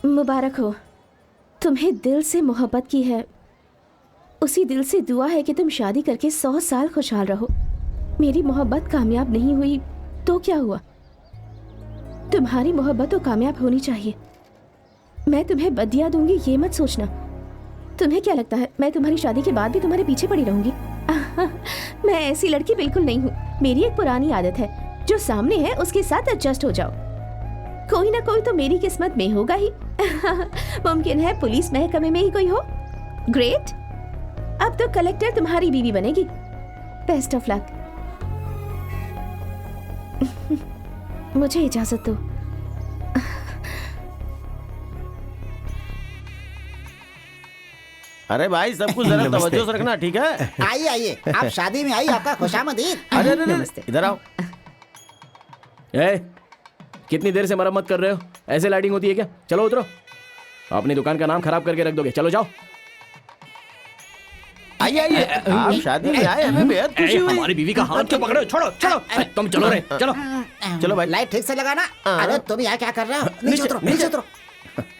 मुबारक हो, तुम्हें दिल से मोहब्बत की है। उसी दिल से दुआ है कि तुम शादी करके 100 साल खुशहाल रहो। मेरी मोहब्बत कामयाब नहीं हुई तो क्या हुआ? तुम्हारी मोहब्बत तो कामयाब होनी चाहिए। मैं तुम्हें बदिया दूंगी ये मत सोचना। तुम्हें क्या लगता है मैं तुम्हारी शादी के बाद भी तुम्हारे पीछे पड़ी रहूंगी? मैं ऐसी लड़की बिल्कुल नहीं हूँ। मेरी एक पुरानी आदत है, जो सामने है उसके साथ एडजस्ट हो जाओ। कोई ना कोई तो मेरी किस्मत में होगा ही। मुमकिन है पुलिस महकमे में ही कोई हो। ग्रेट, अब तो कलेक्टर तुम्हारी बीवी बनेगी। Best of luck. मुझे इजाजत दो। अरे भाई सब कुछ जरा तवज्जो से रखना, ठीक है? आइए आइए, आप शादी में आई, आपका खुशामदीद। अरे इधर आओ। कितनी देर से मरम्मत कर रहे हो? ऐसे लाइटिंग होती है क्या? चलो उतरो, अपनी दुकान का नाम खराब करके रख दोगे। चलो जाओ। आइए आइए, आप शादी में आए, हमें बेहद खुशी हुई। हमारी बीवी का हाथ क्यों पकड़ो? छोड़ो चलो, तुम चलो रे, चलो चलो भाई। लाइट ठीक से लगाना। अरे तुम यहाँ क्या कर रहे हो? नीचे उतरो, नीचे उतरो।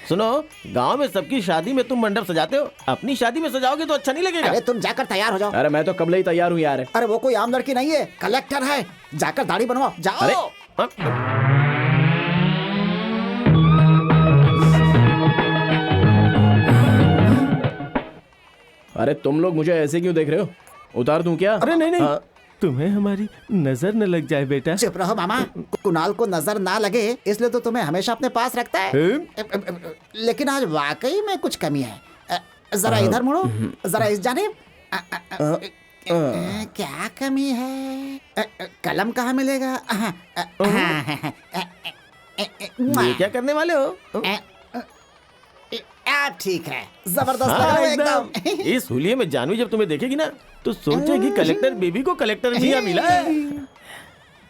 सुनो, गांव में सबकी शादी में तुम मंडप सजाते हो, अपनी शादी में सजाओगे तो अच्छा नहीं लगेगा। अरे तुम जाकर तैयार हो जाओ। अरे मैं तो कबले ही तैयार हूँ यार। अरे वो कोई आम लड़की नहीं है, कलेक्टर है। जाकर दाढ़ी बनवाओ, जाओ। अरे तुम लोग मुझे ऐसे क्यों देख रहे हो? उतार दूं क्या? अरे नहीं नहीं, तुम्हें हमारी नजर न लग जाए बेटा। चुप रहो मामा। कुणाल को नजर ना लगे इसलिए तो तुम्हें हमेशा अपने पास रखता है। लेकिन आज वाकई में कुछ कमी है। जरा इधर मुड़ो, जरा इस जानिब। क्या कमी है? कलम कहाँ मिलेगा? ये क्या करने वाले हो? ठीक है, जबरदस्त लग रहा है एकदम। इस हुलिये में जानवी जब तुम्हें देखेगी ना तो सोचेगी कलेक्टर बेबी को कलेक्टर मियां मिला है।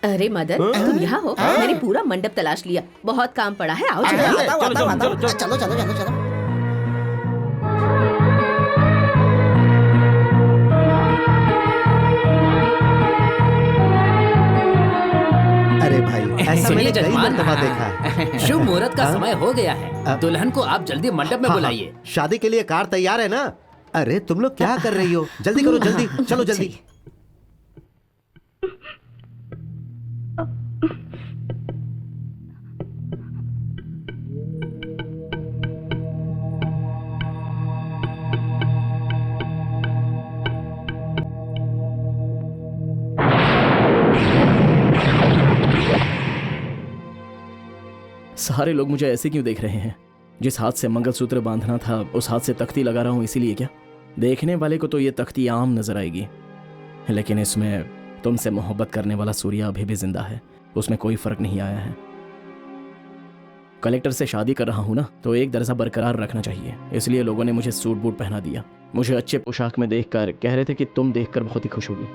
अरे मदन, तुम यहाँ हो? मैंने पूरा मंडप तलाश लिया, बहुत काम पड़ा है। आओ चलो चलो चलो। अरे भाई, ऐसा मैंने कई मर्तबा देखा है। शुभ मुहूर्त का समय हो गया है, दुल्हन को आप जल्दी मंडप में बुलाइए। शादी के लिए कार तैयार है ना? अरे तुम लोग क्या कर रही हो? जल्दी करो, जल्दी चलो जल्दी। सारे लोग मुझे ऐसे क्यों देख रहे हैं? जिस हाथ से मंगलसूत्र बांधना था उस हाथ से तख्ती लगा रहा हूं, इसीलिए क्या? देखने वाले को तो ये तख्ती आम नजर आएगी, लेकिन इसमें तुमसे मोहब्बत करने वाला सूर्या अभी भी जिंदा है। उसमें कोई फर्क नहीं आया है। कलेक्टर से शादी कर रहा हूं ना, तो एक दर्जा बरकरार रखना चाहिए। इसलिए लोगों ने मुझे सूट बूट पहना दिया। मुझे अच्छे पोशाक में देखकर कह रहे थे कि तुम देखकर बहुत ही खुश होगी,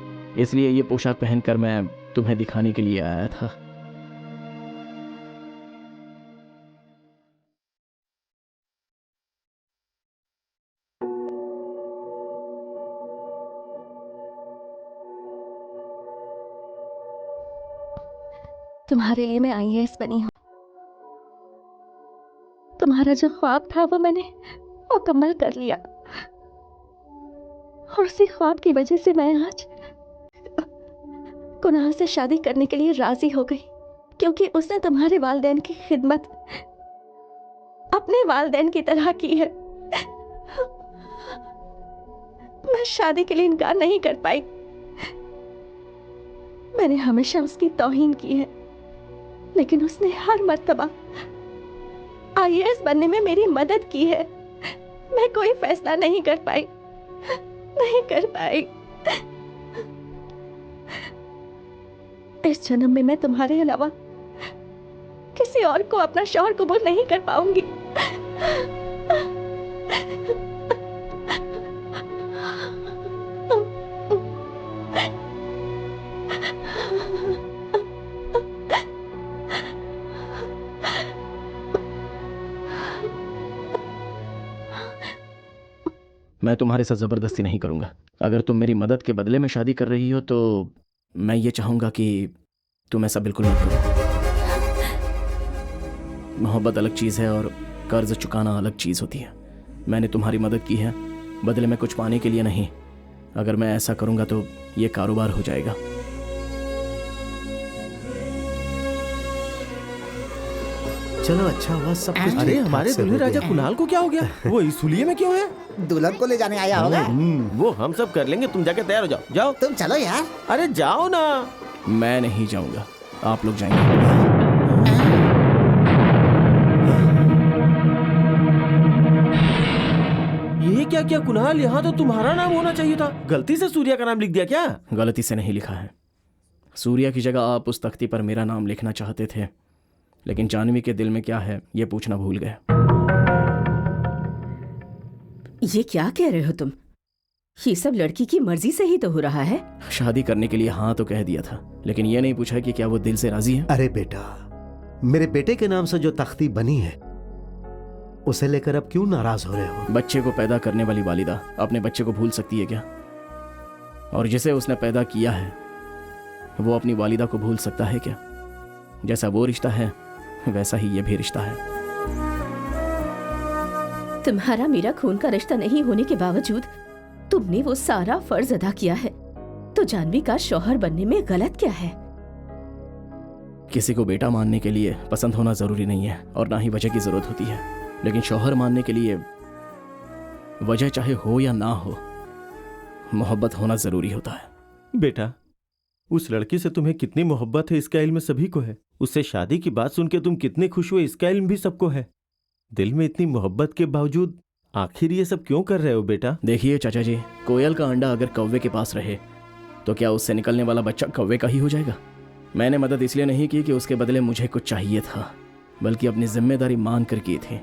इसलिए ये पोशाक पहनकर मैं तुम्हें दिखाने के लिए आया था। तुम्हारे लिए मैं IAS बनी हूँ। तुम्हारा जो ख्वाब था वो मैंने मुकम्मल कर लिया, और उसी ख्वाब की वजह से मैं आज कुणाल से शादी करने के लिए राजी हो गई, क्योंकि उसने तुम्हारे वालिदैन की खिदमत अपने वालिदैन की तरह की है। मैं शादी के लिए इनकार नहीं कर पाई। मैंने हमेशा उसकी तौहीन की है, लेकिन उसने हर मर्तबा IAS बनने में मेरी मदद की है। मैं कोई फैसला नहीं कर पाई। इस जन्म में मैं तुम्हारे अलावा किसी और को अपना शौहर कबूल नहीं कर पाऊंगी। मैं तुम्हारे साथ ज़बरदस्ती नहीं करूँगा। अगर तुम मेरी मदद के बदले में शादी कर रही हो तो मैं ये चाहूँगा कि तुम ऐसा बिल्कुल मत करो। मोहब्बत अलग चीज़ है और कर्ज चुकाना अलग चीज होती है। मैंने तुम्हारी मदद की है, बदले में कुछ पाने के लिए नहीं। अगर मैं ऐसा करूंगा तो ये कारोबार हो जाएगा। चलो अच्छा हुआ सब कुछ अरे ठीक-ठाक हमारे से हो दुल्हे राजा गया। कुणाल को क्या हो गया? वो इस हुलिये में क्यों है? दुल्हन को ले जाने आया होगा। वो हम सब कर लेंगे, तुम जाके तैयार हो जाओ। जाओ। तुम चलो यार। अरे जाओ ना। मैं नहीं जाऊंगा, आप लोग जाएंगे। ये क्या किया कुणाल? यहाँ तो तुम्हारा नाम होना चाहिए था, गलती से सूर्या का नाम लिख दिया क्या? गलती से नहीं लिखा है। सूर्या की जगह आप उस तख्ती पर मेरा नाम लिखना चाहते थे, लेकिन जानवी के दिल में क्या है ये पूछना भूल गए। ये क्या कह रहे हो तुम? ये सब लड़की की मर्जी से ही तो हो रहा है। शादी करने के लिए हाँ तो कह दिया था, लेकिन ये नहीं पूछा कि क्या वो दिल से राजी है। अरे बेटा, मेरे बेटे के नाम से जो तख्ती बनी है उसे लेकर अब क्यों नाराज हो रहे हो? बच्चे को पैदा करने वाली वालिदा अपने बच्चे को भूल सकती है क्या? और जिसे उसने पैदा किया है वो अपनी वालिदा को भूल सकता है क्या? जैसा वो रिश्ता है वैसा ही ये भी रिश्ता है। तुम्हारा मेरा खून का रिश्ता नहीं होने के बावजूद तुमने वो सारा फर्ज अदा किया है, तो जानवी का शौहर बनने में गलत क्या है? किसी को बेटा मानने के लिए पसंद होना जरूरी नहीं है और ना ही वजह की जरूरत होती है, लेकिन शौहर मानने के लिए वजह चाहे हो या ना हो, मोहब्बत होना जरूरी होता है। बेटा, उस लड़की से तुम्हें कितनी मोहब्बत है इसका इल्म सभी को है। उससे शादी की बात सुन के तुम कितने खुश हुए इसका इल्म भी सबको है। दिल में इतनी मोहब्बत के बावजूद आखिर ये सब क्यों कर रहे हो बेटा? देखिए चाचा जी, कोयल का अंडा अगर कौवे के पास रहे तो क्या उससे निकलने वाला बच्चा कौवे का ही हो जाएगा? मैंने मदद इसलिए नहीं की कि उसके बदले मुझे कुछ चाहिए था, बल्कि अपनी जिम्मेदारी मान कर की थी।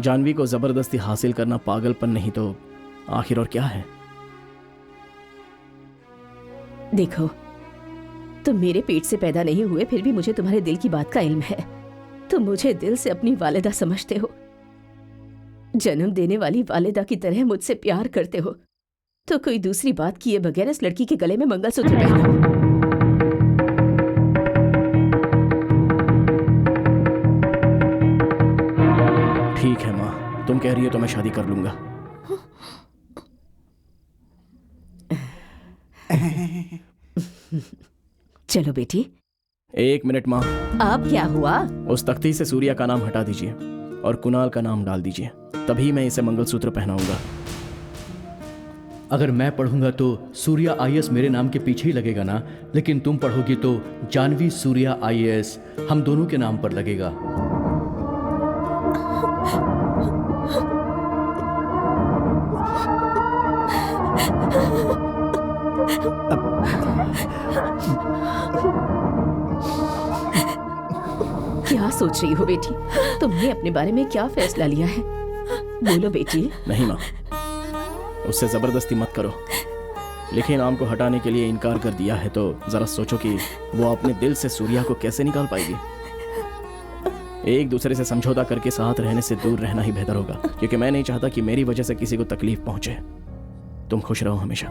जानवी को जबरदस्ती हासिल करना पागलपन नहीं तो आखिर और क्या है? देखो, तुम मेरे पेट से पैदा नहीं हुए, फिर भी मुझे तुम्हारे दिल की बात का इल्म है। तुम मुझे दिल से अपनी वालिदा समझते हो, जन्म देने वाली वालिदा की तरह मुझसे प्यार करते हो, तो कोई दूसरी बात किए बगैर इस लड़की के गले में मंगलसूत्र पहनाओ। ठीक है माँ, तुम कह रही हो तो मैं शादी कर लूंगा। चलो बेटी। एक मिनट माँ, अब क्या हुआ? उस तख्ती से सूर्या का नाम हटा दीजिए और कुणाल का नाम डाल दीजिए, तभी मैं इसे मंगलसूत्र पहनाऊंगा। अगर मैं पढ़ूंगा तो सूर्या आईएएस मेरे नाम के पीछे ही लगेगा ना, लेकिन तुम पढ़ोगी तो जानवी सूर्या आईएएस हम दोनों के नाम पर लगेगा। क्या सोच रही हो बेटी? तुमने अपने बारे में क्या फैसला लिया है? बोलो बेटी। नहीं माँ, उससे जबरदस्ती मत करो। लिखे नाम को हटाने के लिए इनकार कर दिया है तो जरा सोचो कि वो अपने दिल से सूर्या को कैसे निकाल पाएगी। एक दूसरे से समझौता करके साथ रहने से दूर रहना ही बेहतर होगा, क्योंकि मैं नहीं चाहता कि मेरी वजह से किसी को तकलीफ पहुंचे। तुम खुश रहो हमेशा।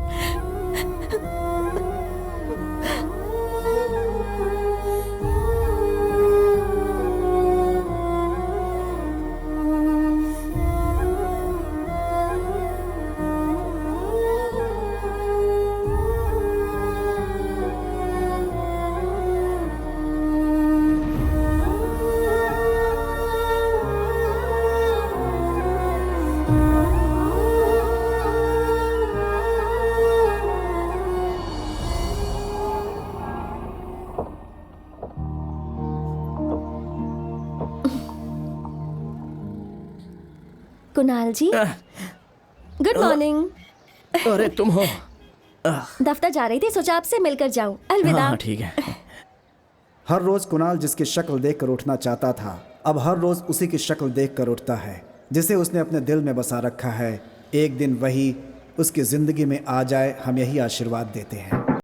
कुणाल जी, गुड मॉर्निंग। अरे तुम हो? दफ्तर जा रही थी, सोचा आपसे मिलकर जाऊं। अलविदा। हाँ ठीक है। हर रोज कुणाल जिसकी शक्ल देखकर उठना चाहता था, अब हर रोज उसी की शक्ल देखकर उठता है जिसे उसने अपने दिल में बसा रखा है। एक दिन वही उसकी जिंदगी में आ जाए, हम यही आशीर्वाद देते हैं।